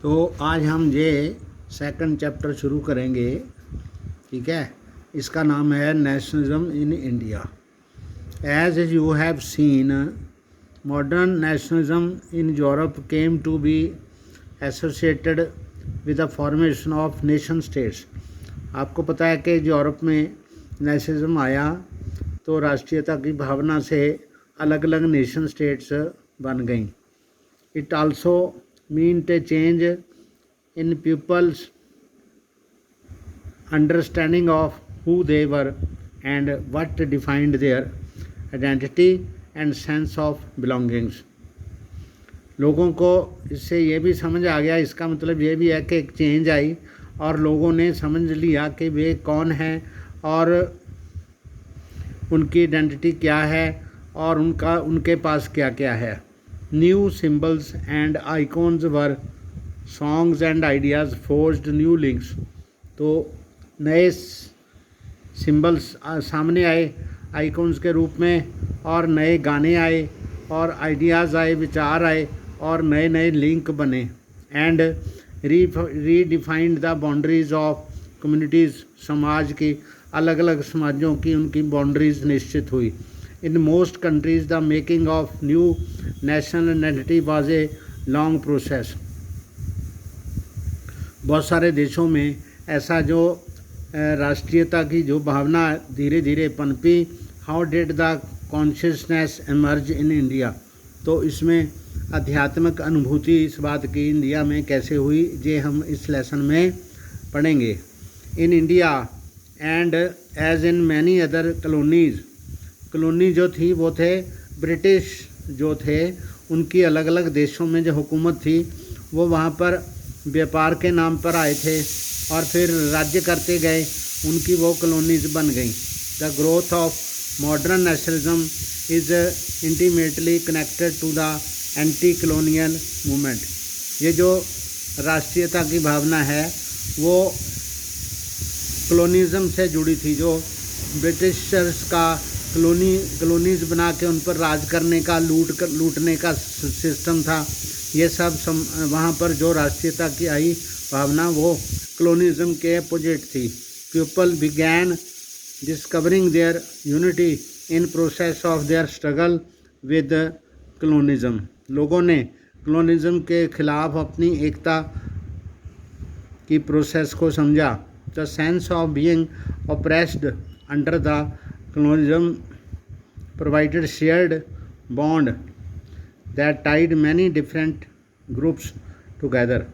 तो आज हम ये सेकंड चैप्टर शुरू करेंगे। ठीक है, इसका नाम है nationalism in India. As you have seen, modern nationalism in Europe came to be associated with the formation of nation states. आपको पता है कि यूरोप में नेशनलिज्म आया तो राष्ट्रीयता की भावना से अलग अलग नेशन स्टेट्स बन गई। It also meant A change in people's understanding of who they were and what defined their identity and sense of belongings. लोगों को इससे ये भी समझ आ गया, इसका मतलब ये भी है कि एक चेंज आई और लोगों ने समझ लिया कि वे कौन हैं और उनकी आइडेंटिटी क्या है और उनके पास क्या क्या है। New symbols and icons were songs and ideas forced new links. तो नए सिंबल्स सामने आए आइकॉन्स के रूप में, और नए गाने आए और आइडियाज़ आए, विचार आए और नए नए लिंक बने। And redefined the boundaries of communities. समाज की अलग अलग समाजों की उनकी बाउंड्रीज निश्चित हुई। In most countries the making of new national identity was a long process. बहुत सारे देशों में ऐसा जो राष्ट्रीयता की जो भावना धीरे धीरे पनपी। How did the consciousness emerge in India. तो इसमें आध्यात्मिक अनुभूति इस बात की इंडिया में कैसे हुई, ये हम इस लेसन में पढ़ेंगे। In India and as in many other colonies. Colony जो थी वो थे ब्रिटिश जो थे, उनकी अलग अलग देशों में जो हुकूमत थी वो वहाँ पर व्यापार के नाम पर आए थे और फिर राज्य करते गए, उनकी वो कॉलोनीज़ बन गई। The growth of modern nationalism is intimately connected to the anti colonial movement. ये जो राष्ट्रीयता की भावना है वो कॉलोनिज़म से जुड़ी थी। जो ब्रिटिशर्स का कॉलोनीज़ बना के उन पर राज करने का, लूटने का सिस्टम था, ये सब वहाँ पर जो राष्ट्रीयता की आई भावना वो कॉलोनिज़म के अपोजिट थी। People began discovering their unity in process of their struggle with colonialism. लोगों ने कॉलोनिज़म के खिलाफ अपनी एकता की प्रोसेस को समझा। The sense of being oppressed under the colonialism provided shared bond that tied many different groups together.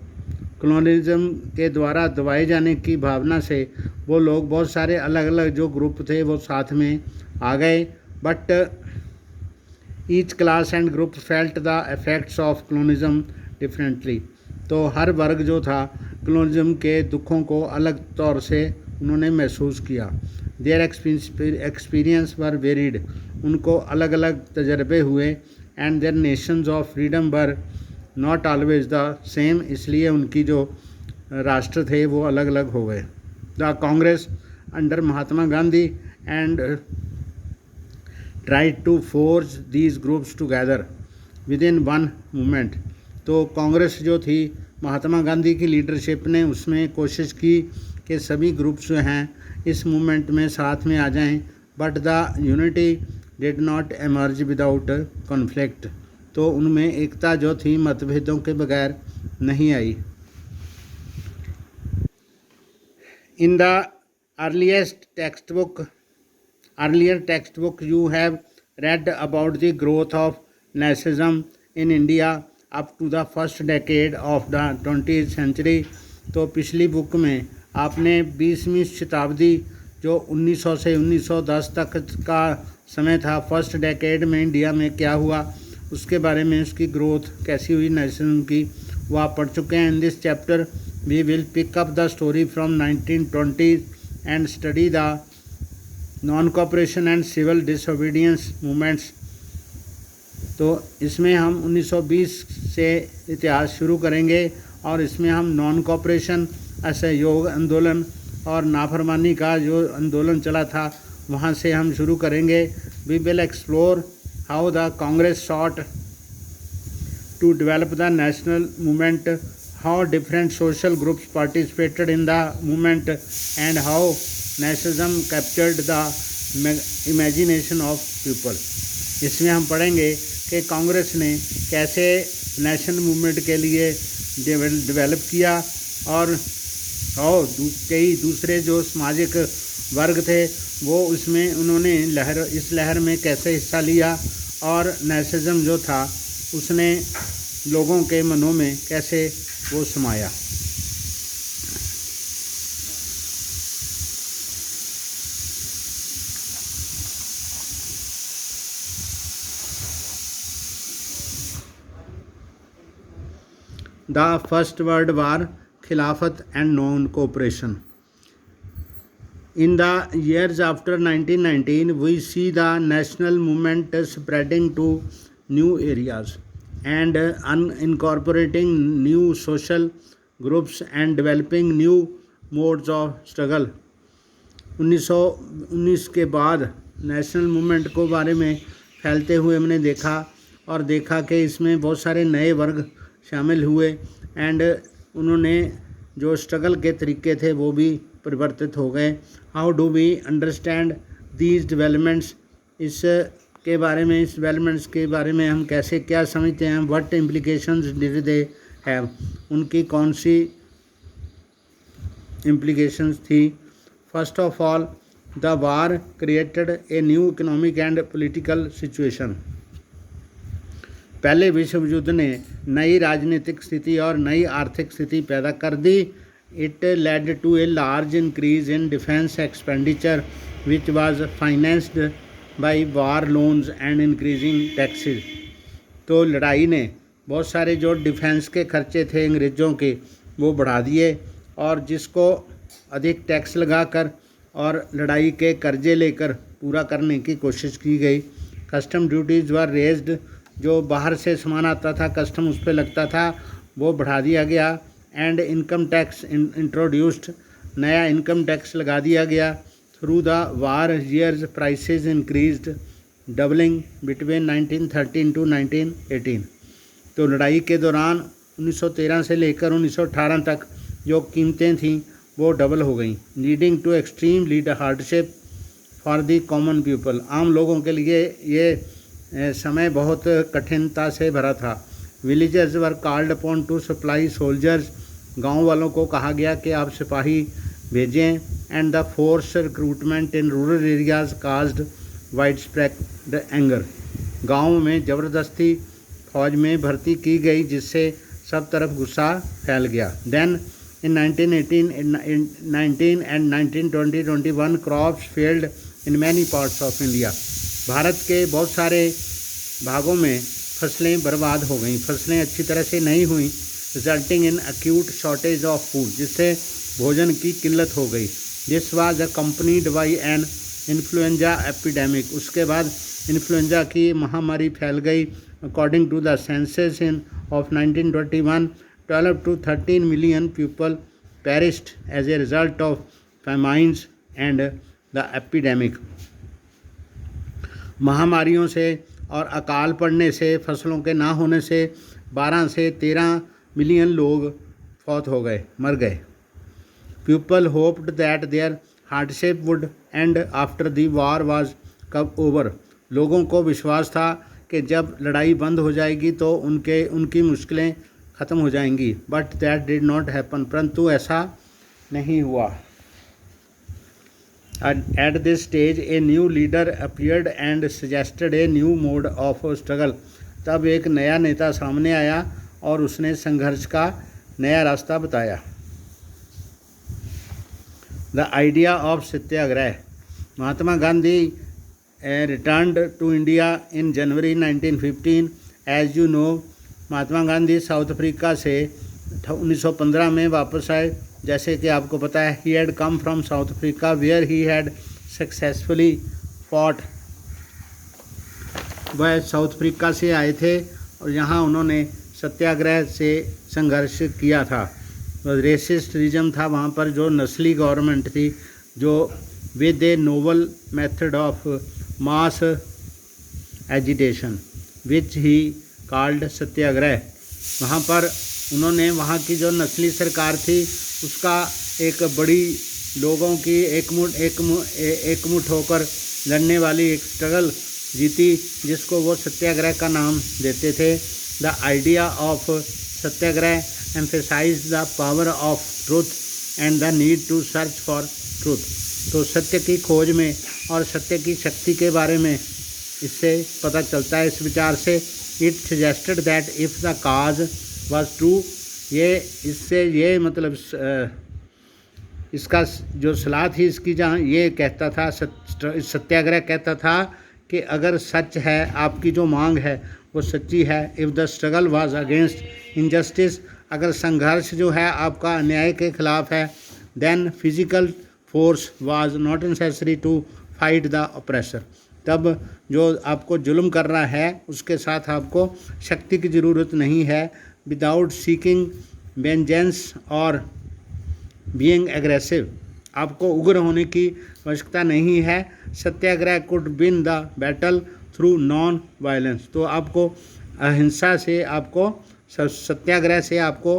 Colonialism के द्वारा दबाए जाने की भावना से वो लोग, बहुत सारे अलग अलग जो ग्रुप थे वो साथ में आ गए। But each class and group felt the effects of colonialism differently. तो हर वर्ग जो था कॉलोनिज़म के दुखों को अलग तौर से उन्होंने महसूस किया। Their experience were varied. उनको अलग अलग तजर्बे हुए। And their nations of freedom were not always the same. इसलिए उनकी जो राष्ट्र थे वो अलग अलग हो गए। The Congress under Mahatma Gandhi and tried to forge these groups together within one movement। तो कांग्रेस जो थी महात्मा गांधी की लीडरशिप ने उसमें कोशिश की कि सभी ग्रुप्स जो हैं इस मूवमेंट में साथ में आ जाएं। But the unity did not emerge without conflict. तो उनमें एकता जो थी मतभेदों के बगैर नहीं आई। In the earliest earlier textbook you have read about the growth of nationalism in India up to the first decade of the 20th century। तो पिछली बुक में आपने 20वीं शताब्दी जो 1900 से 1910 तक का समय था, फर्स्ट डेकेड में इंडिया में क्या हुआ उसके बारे में, उसकी ग्रोथ कैसी हुई नेशनलिज्म की, वो आप पढ़ चुके हैं। In this chapter we will pick up the story from 1920 and study the non cooperation and civil disobedience movements. तो इसमें हम 1920 से इतिहास शुरू करेंगे और इसमें हम नॉन कॉपरेशन, असहयोग आंदोलन और नाफरमानी का जो आंदोलन चला था वहाँ से हम शुरू करेंगे। We will explore how the Congress sought to develop the national movement, how different social groups participated in the movement and how nationalism captured the imagination of people. इसमें हम पढ़ेंगे कि कांग्रेस ने कैसे नेशनल मूवमेंट के लिए डेवलप किया और कई दूसरे जो सामाजिक वर्ग थे वो उसमें उन्होंने इस लहर में कैसे हिस्सा लिया और नेशनलिज्म जो था उसने लोगों के मनों में कैसे वो समाया। The First World War, Khilafat and Non-Cooperation. In the years after 1919, we see the national movement spreading to new areas and incorporating new social groups and developing new modes of struggle. 1919 के बाद national movement को बारे में फैलते हुए हमने देखा कि इसमें बहुत सारे नए वर्ग शामिल हुए एंड उन्होंने जो स्ट्रगल के तरीके थे वो भी परिवर्तित हो गए। How do we understand these developments, इस डेवलपमेंट्स के बारे में हम कैसे क्या समझते हैं। What implications did they have, उनकी कौन सी इम्प्लीकेशंस थी। First of all, the war created a new economic and political situation. पहले विश्व युद्ध ने नई राजनीतिक स्थिति और नई आर्थिक स्थिति पैदा कर दी। It led to a large increase in defence expenditure which was financed by war loans and increasing taxes. तो लड़ाई ने बहुत सारे जो डिफेंस के खर्चे थे अंग्रेज़ों के वो बढ़ा दिए और जिसको अधिक टैक्स लगाकर और लड़ाई के कर्जे लेकर पूरा करने की कोशिश की गई। कस्टम ड्यूटीज़ वर रेज्ड, जो बाहर से सामान आता था कस्टम उस पर लगता था वो बढ़ा दिया गया। एंड इनकम टैक्स इंट्रोड्यूस्ड, नया इनकम टैक्स लगा दिया गया। Through the war years prices increased doubling between 1913 to 1918। तो लड़ाई के दौरान 1913 से लेकर 1918 तक जो कीमतें थीं वो डबल हो गई, leading to extreme hardship for the common people. आम लोगों के लिए ये समय बहुत कठिनता से भरा था। Villagers were called upon two supply soldiers, गांव वालों को कहा गया कि आप सिपाही भेजें। And the force recruitment in rural areas caused wide spread anger, गाँव में ज़बरदस्ती फौज में भर्ती की गई जिससे सब तरफ गुस्सा फैल गया। Then in 1919 and 1920-21 crops failed in many parts of India. भारत के बहुत सारे भागों में फसलें बर्बाद हो गईं, फसलें अच्छी तरह से नहीं हुई। Resulting in acute shortage of food, जिससे भोजन की किल्लत हो गई। This was accompanied by an influenza epidemic, उसके बाद इन्फ्लुएंजा की महामारी फैल गई। According to the census in of 1921, 12 to 13 million people perished as a result of famines and the epidemic। महामारियों से और अकाल पड़ने से, फसलों के ना होने से 12 से 13 मिलियन लोग फौत हो गए, मर गए। People hoped that their hardship would end after the war was कब ओवर, लोगों को विश्वास था कि जब लड़ाई बंद हो जाएगी तो उनकी मुश्किलें ख़त्म हो जाएंगी। But that did not happen, परंतु ऐसा नहीं हुआ। At this stage a new leader appeared and suggested a new mode of struggle। तब एक नया नेता सामने आया और उसने संघर्ष का नया रास्ता बताया। The idea of Satyagraha. Mahatma Gandhi returned to India in January 1915। As you know, Mahatma Gandhi south Africa से 1915 में वापस आए। जैसे कि आपको पता है, he had come from South Africa where he had successfully fought. वह साउथ अफ्रीका से आए थे और यहाँ उन्होंने सत्याग्रह से संघर्ष किया था। रेसिस्टिज्म था वहाँ पर, जो नस्ली गवर्नमेंट थी, जो with a novel method of mass agitation which he called satyagraha. वहाँ पर उन्होंने वहाँ की जो नस्ली सरकार थी उसका एक बड़ी लोगों की एकमुठ होकर लड़ने वाली एक स्ट्रगल जीती, जिसको वो सत्याग्रह का नाम देते थे। The idea of satyagraha emphasise the power of truth and the need to search for truth. तो सत्य की खोज में और सत्य की शक्ति के बारे में इससे पता चलता है। इस विचार से it suggested that if the cause was true, ये मतलब इसका जो सलाह थी इसकी, जहाँ ये कहता था सत्याग्रह कहता था कि अगर सच है, आपकी जो मांग है वो सच्ची है, if the struggle was against injustice, अगर संघर्ष जो है आपका अन्याय के खिलाफ है, then physical force was not necessary to fight the oppressor, तब जो आपको जुल्म कर रहा है उसके साथ आपको शक्ति की ज़रूरत नहीं है। विदाउट सीकिंग वेंजेंस और बीइंग एग्रेसिव, आपको उग्र होने की आवश्यकता नहीं है। Satyagraha could win the battle through non violence, तो आपको अहिंसा से, आपको सत्याग्रह से आपको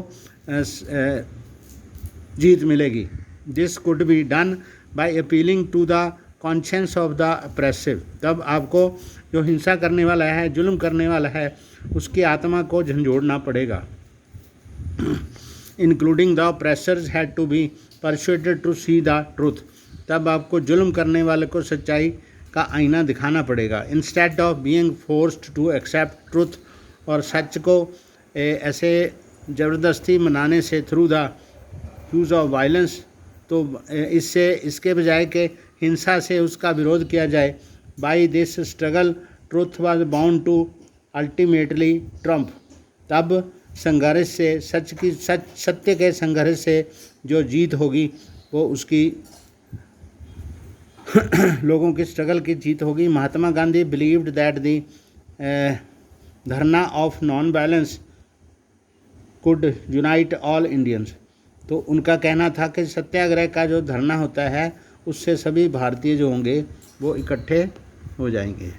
जीत मिलेगी। This could be done by appealing to the conscience of the oppressive, तब आपको जो हिंसा करने वाला है, जुल्म करने वाला है, उसकी आत्मा को झंझोड़ना पड़ेगा। Including the oppressors had to be persuaded to see the truth, तब आपको जुल्म करने वाले को सच्चाई का आईना दिखाना पड़ेगा। Instead of being forced to accept truth, और सच को ऐसे ज़बरदस्ती मनाने से through the use of violence, तो इसके बजाय के हिंसा से उसका विरोध किया जाए। By this struggle truth was bound to ultimately triumph, तब संघर्ष से सत्य के संघर्ष से जो जीत होगी वो उसकी लोगों की स्ट्रगल की जीत होगी। Mahatma Gandhi believed that the धरना of non violence could unite all Indians, तो उनका कहना था कि सत्याग्रह का जो धरना होता है उससे सभी भारतीय जो होंगे वो इकट्ठे हो जाएंगे।